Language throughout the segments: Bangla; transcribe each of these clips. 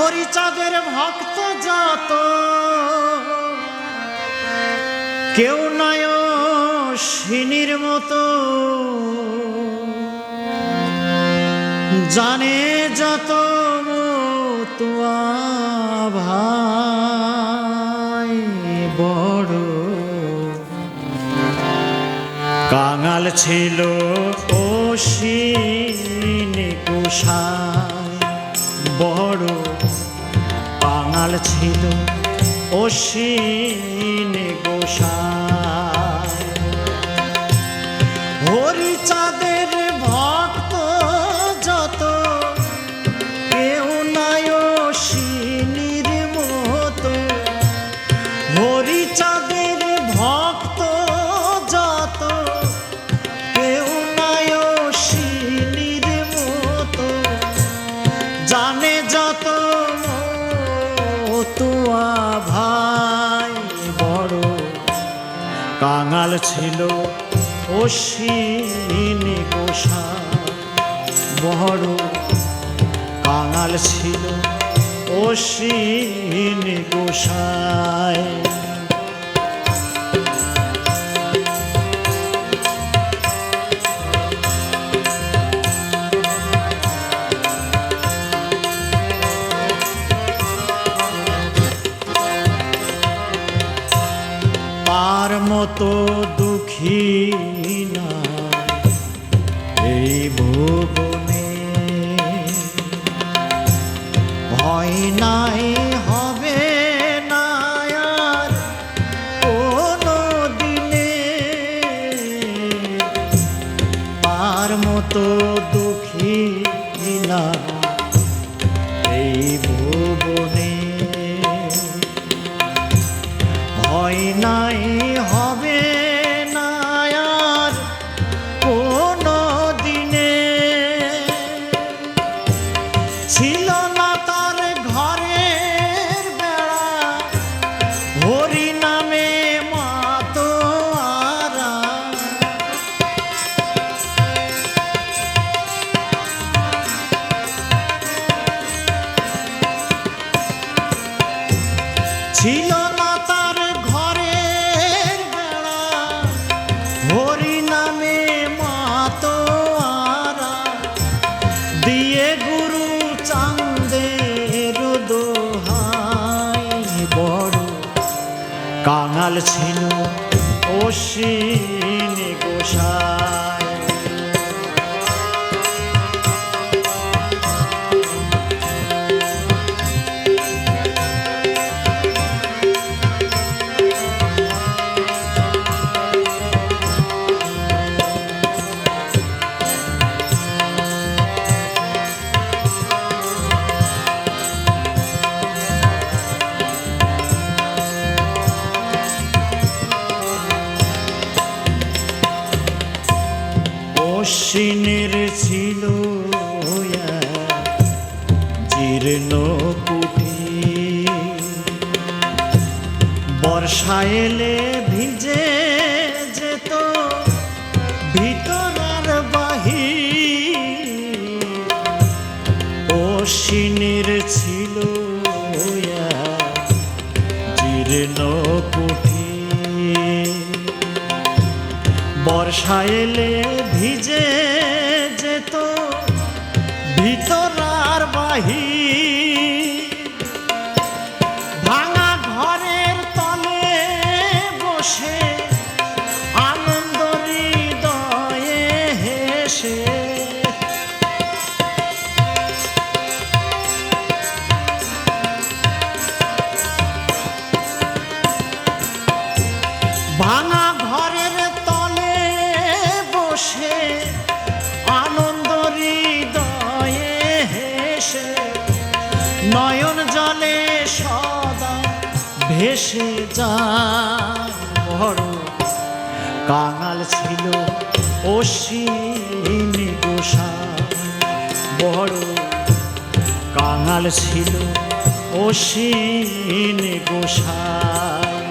হরিচাঁদের ভক্ত যত কেউ নয় সিনির মতো জানে যত মতুয়া ভাই বড় কাঙাল ছিল অশ্বিনী গোসাই বড় কাঙাল ছিল অশ্বিনী গোসাই হরিচাঁদের ভক্ত যত কেউ নাই অশ্বিনীর মতো হরিচাঁদের ভক্ত যত কেউ নাই অশ্বিনীর মতো জানে যত মতুয়া ভাই বড় কাঙাল ছিল অশ্বিনী গোসাই বড় কাঙাল ছিল অশ্বিনী গোসাই তার মতো দুঃখী না এই ভুবনে ভয় নাই হবে না আর কোনো দিনে তার মতো দুঃখী না এই ভুবনে ভয় নাই হবে না আর কোনো দিনে ছিল না তার ঘরের বেড়া হরি নামে মাতোয়ারা ছিল না তার ঘরের বেড়া হরি নামে মাতোয়ারা দিয়ে গুরু চাঁদের দোহাই বড় কাঙাল ছিল অশ্বিনী গোসাই অশ্বিনীর ছিল জীর্ণ কুটি বর্ষা এলে ভিজে যেত ভিতর আর বাহির অশ্বিনীর ছিল জীর্ণ কুটি বর্ষা এলে ভিজে যেত ভিতর আর বাহির ভাঙা ঘরের তলে বসে আনন্দ হৃদয়ে হেসে ভাঙা ঘরের তলে বসে আনন্দ হৃদয়ে হেসে নয়ন জলে সদা ভেসে যায় বড় কাঙাল ছিল অশ্বিনী গোসাই বড় কাঙাল ছিল অশ্বিনী গোসাই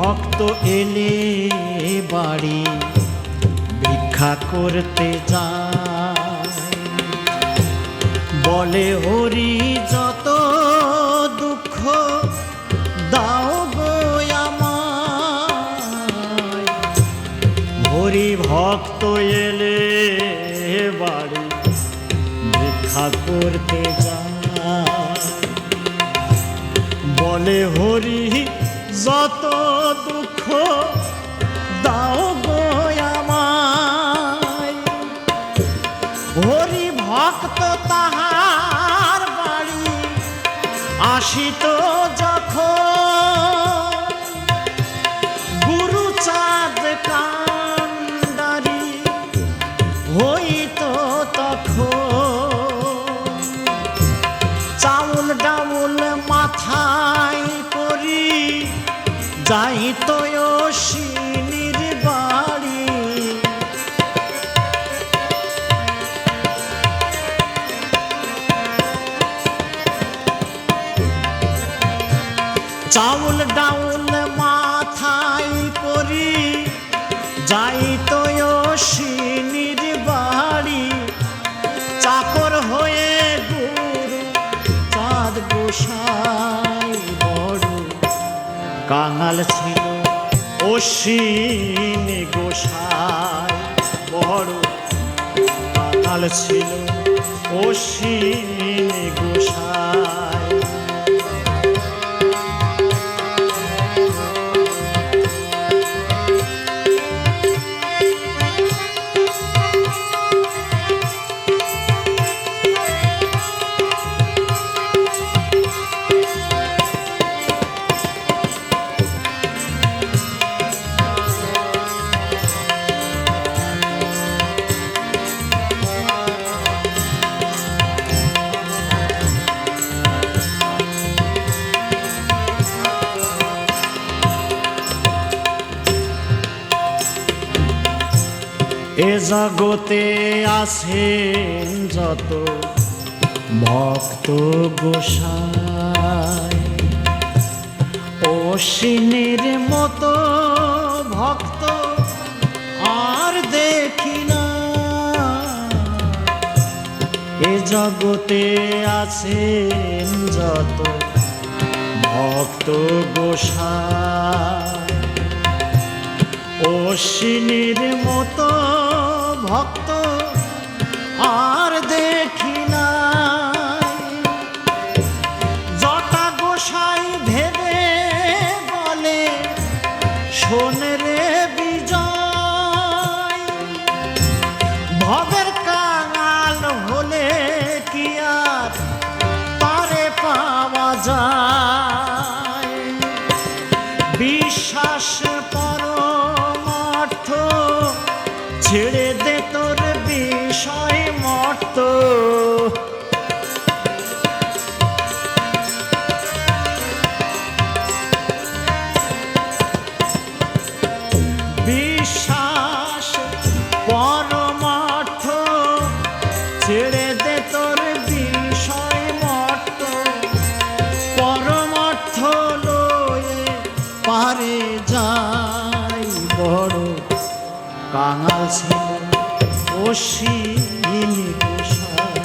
ভক্ত এলে বাড়ি ভিক্ষা করতে যায়, বলে হরি যত দুঃখ দাও গো আমায়। হরি ভক্ত এলে বাড়ি ভিক্ষা করতে যায়, বলে হরি যত দুঃখ দাও গো আমায়। হরি ভক্ত তাহার বাড়ি আসিত যখন, গুরু চাঁদ কান্ডারি হইত তখন। চাউল ডাউল মাথায় করি যাইত অশ্বিনীর বাড়ি, চাউল ডাউল মাথায় করি যাইত অশ্বিনীর বাড়ি। চাকর হয়ে গুরু চাঁদ গোসাই বড় কাঙাল ছিল অশ্বিনী গোসাই, বড় কাঙাল ছিল অশ্বিনী গোসাই। এ জগতে আছেন যত ভক্ত গোসাই, অশ্বিনীর মতো ভক্ত আর দেখি না। এ জগতে আছেন যত ভক্ত গোসাই, অশ্বিনীর মতো ভক্ত আর দেখি না। জটা গোসাই ভেবে বলে শোন রে বিজয়, ভবের কাঙাল হলে কি আর তারে পাওয়া যায়। বিশ্বাস পরমার্থ ছেড়ে দে তোর বিষয় মর্ত, বিশ্বাস পরমার্থ ছেড়ে দে তোর বিষয় মর্ত। পরমার্থ লয়ে পারে যাই, বড় কাঙাল ছিল অশ্বিনী গোসাই,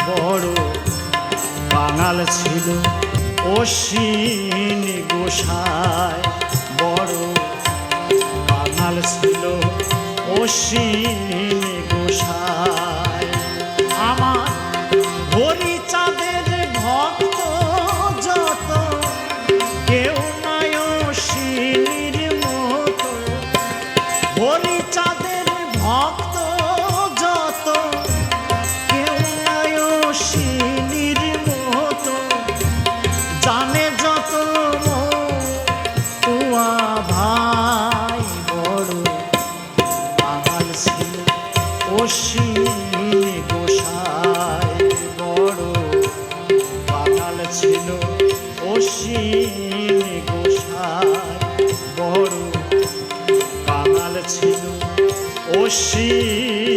বড় কাঙাল ছিল অশ্বিনী গোসাই, বড় কাঙাল ছিল অশ্বিনী গোসাই। আমার হরি চাঁদের ভক্ত যত কেউ নাই অশ্বিনীর মতো, হরি চাঁদের ভক্ত যত কেউ নাই অশ্বিনীর মতো। জানে যত তুয়া ভাই, বড় কাঙাল ছিল অশ্বিনী গোসাই, বড় কাঙাল ছিল অশ্বিনী গোসাই, বড় কাঙাল ছিল অশ্বিনী